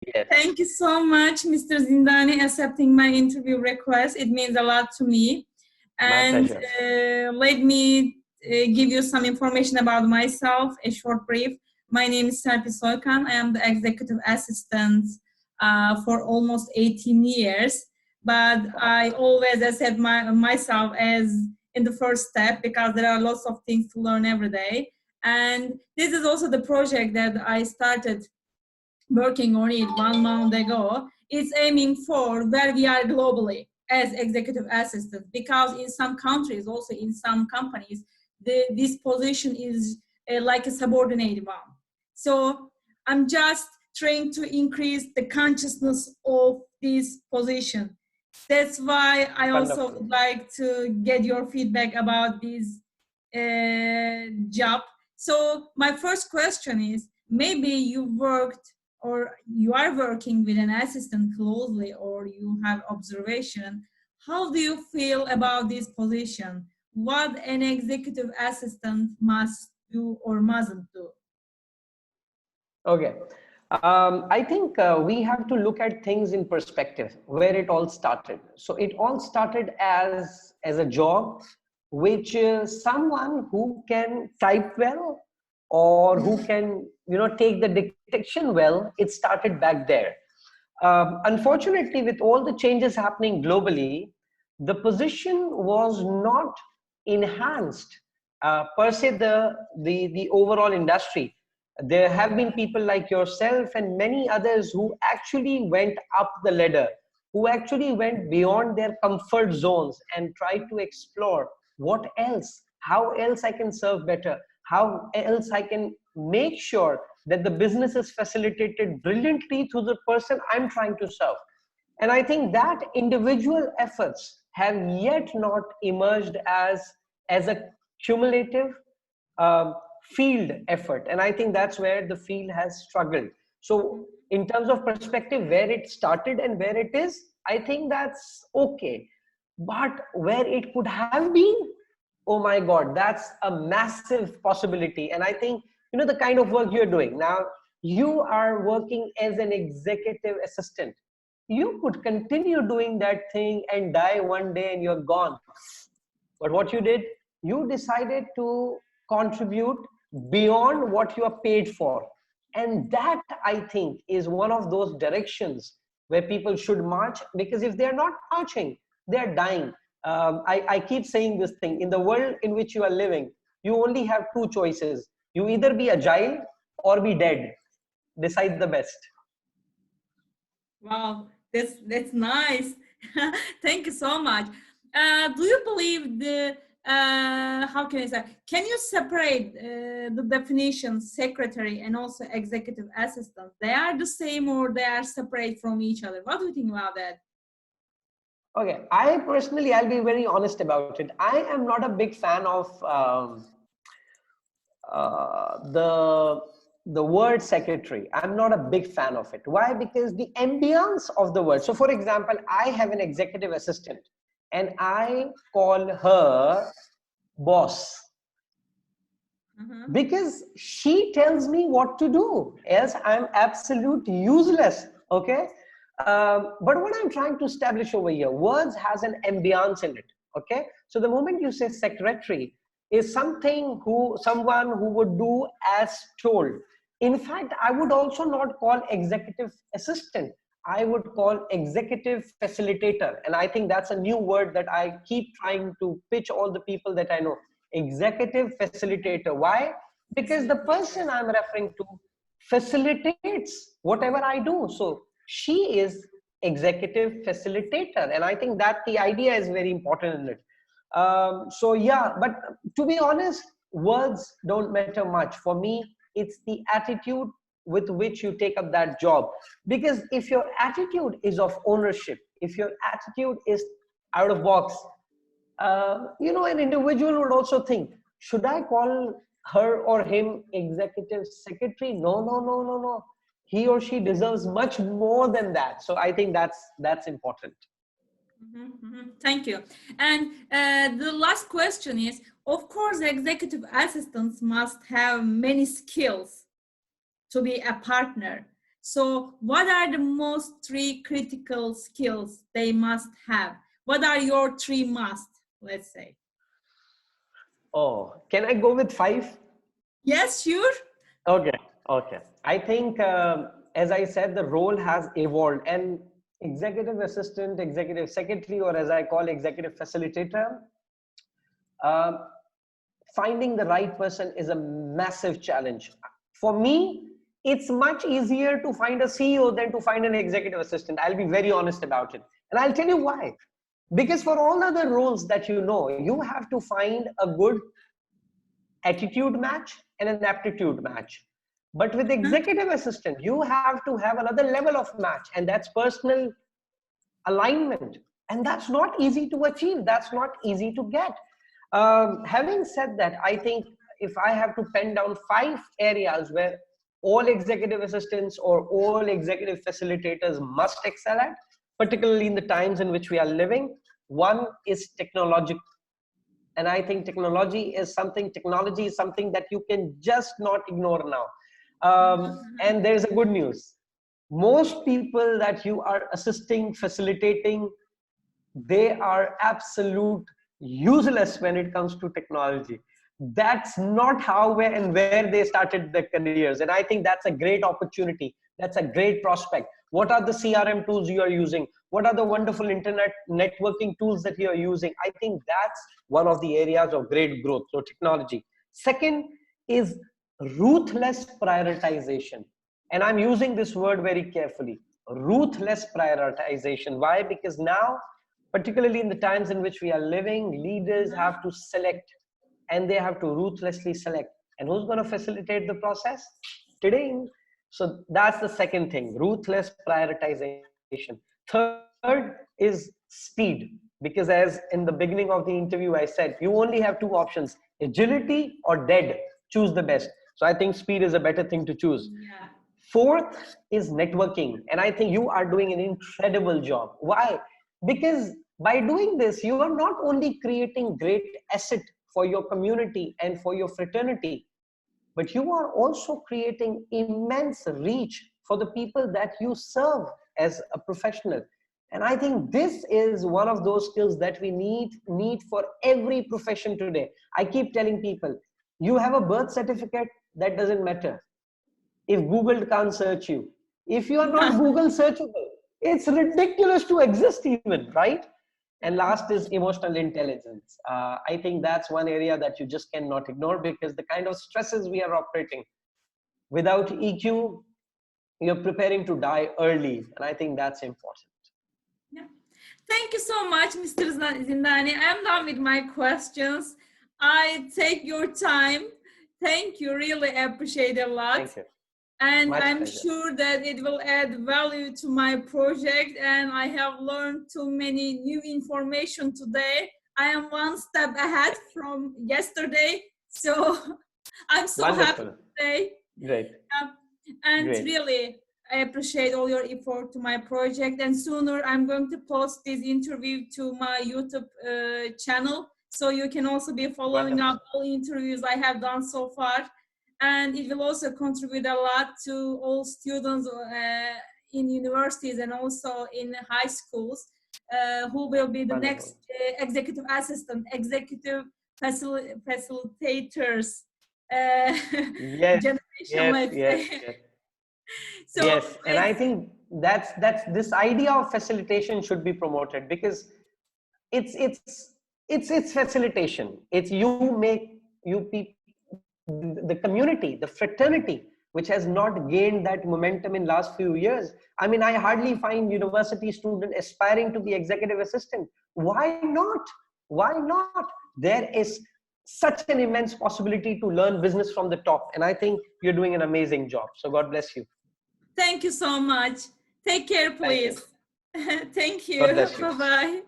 Yes, Thank you so much, Mr. Zindani, accepting my interview request. It means a lot to me. my And pleasure. let me give you some information about myself, a short brief. My name is Serpil Soykan. I am the executive assistant for almost 18 years. But I always accept myself as in the first step because there are lots of things to learn every day. And this is also the project that I started working on it 1 month ago. It's aiming for where we are globally as executive assistants, because in some countries, also in some companies, this position is like a subordinate one. So I'm just trying to increase the consciousness of this position. That's why I also Wonderful. would like to get your feedback about this job. So my first question is, maybe you worked or you are working with an assistant closely, or you have observation. How do you feel about this position? What an executive assistant must do or mustn't do? Okay. I think we have to look at things in perspective, where it all started. So it all started as a job, which someone who can type well or who can, take the dictation well. It started back there. Unfortunately, with all the changes happening globally, the position was not enhanced per se the overall industry. There have been people like yourself and many others who actually went up the ladder, who actually went beyond their comfort zones and tried to explore what else, how else I can serve better, how else I can make sure that the business is facilitated brilliantly through the person I'm trying to serve. And I think that individual efforts have yet not emerged as a cumulative um, field effort. And I think that's where the field has struggled. So in terms of perspective, where it started and where it is, I think that's okay. But where it could have been, oh my God, that's a massive possibility. And I think, the kind of work you're doing now, you are working as an executive assistant. You could continue doing that thing and die one day and you're gone. But what you did, you decided to contribute beyond what you are paid for. And that, I think, is one of those directions where people should march, because if they're not marching, they're dying. I keep saying this thing, in the world in which you are living, you only have two choices. You either be agile or be dead. Decide the best. Wow, that's nice. Thank you so much. Do you believe the how can I say? Can you separate the definition secretary and also executive assistant? They are the same or they are separate from each other? What do you think about that? Okay, I personally, I'll be very honest about it. I am not a big fan of the word secretary. I'm not a big fan of it. Why? Because the ambience of the word. So for example, I have an executive assistant and I call her boss, because she tells me what to do, else I'm absolute useless. Okay. But what I'm trying to establish over here, words has an ambience in it. Okay, so the moment you say secretary is someone who would do as told. In fact, I would also not call executive assistant, I would call executive facilitator. And I think that's a new word that I keep trying to pitch all the people that I know. Executive facilitator. Why? Because the person I'm referring to facilitates whatever I do. So she is executive facilitator. And I think that the idea is very important in it. So yeah, but to be honest, words don't matter much. For me, it's the attitude with which you take up that job. Because if your attitude is of ownership, if your attitude is out of box, an individual would also think, should I call her or him executive secretary? No, no, no, no, no. He or she deserves much more than that. So I think that's important. Thank you. And the last question is, of course, executive assistants must have many skills to be a partner. So what are the most three critical skills they must have? What are your three must, let's say? Oh, can I go with 5? Yes, sure. Okay, okay. I think, as I said, the role has evolved, and executive assistant, executive secretary, or as I call executive facilitator, uh, finding the right person is a massive challenge. For me, it's much easier to find a CEO than to find an executive assistant. I'll be very honest about it. And I'll tell you why. Because for all other roles that you know, you have to find a good attitude match and an aptitude match. But with executive assistant, you have to have another level of match, and that's personal alignment. And that's not easy to achieve. That's not easy to get. Having said that, I think if I have to pen down 5 areas where all executive assistants or all executive facilitators must excel at, particularly in the times in which we are living, one is technology. And I think technology is something that you can just not ignore now. And there's a good news. Most people that you are assisting, facilitating, they are absolute useless when it comes to technology. That's not how, where, and where they started their careers. And I think that's a great opportunity. That's a great prospect. What are the CRM tools you are using? What are the wonderful internet networking tools that you are using? I think that's one of the areas of great growth. So technology. Second is ruthless prioritization. And I'm using this word very carefully. Ruthless prioritization. Why? Because now, particularly in the times in which we are living, leaders have to select, and they have to ruthlessly select. And who's going to facilitate the process? Today. So that's the second thing, ruthless prioritization. Third is speed, because as in the beginning of the interview, I said, you only have 2 options, agility or dead. Choose the best. So I think speed is a better thing to choose. Yeah. Fourth is networking. And I think you are doing an incredible job. Why? Because by doing this, you are not only creating great asset for your community and for your fraternity, but you are also creating immense reach for the people that you serve as a professional. And I think this is one of those skills that we need for every profession today. I keep telling people, you have a birth certificate, that doesn't matter if Google can't search you. If you are not Google searchable, it's ridiculous to exist even, right? And last is emotional intelligence. I think that's one area that you just cannot ignore, because the kind of stresses we are operating, without EQ, you're preparing to die early. And I think that's important. Yeah. Thank you so much, Mr. Zindani. I'm done with my questions. I take your time. Thank you. Really appreciate it a lot. Thank you. And My I'm pleasure. sure that it will add value to my project. And I have learned too many new information today. I am one step ahead from yesterday. So I'm so Wonderful. happy today. Great. And Great. really, I appreciate all your effort to my project. And sooner I'm going to post this interview to my YouTube channel. So you can also be following Wonderful. up all interviews I have done so far. And it will also contribute a lot to all students in universities and also in high schools who will be the Wonderful. next executive assistant, executive facilitators Yes, generation, yes, let's yes, say. yes. So Yes, and I think that's this idea of facilitation should be promoted, because it's facilitation. It's you make you people, the community, the fraternity, which has not gained that momentum in last few years. I mean, I hardly find university student aspiring to be executive assistant. Why not? Why not? There is such an immense possibility to learn business from the top, and I think you're doing an amazing job. So God bless you. thank you so much. Take care, please. Thank you. Thank you. God bless you. Bye-bye.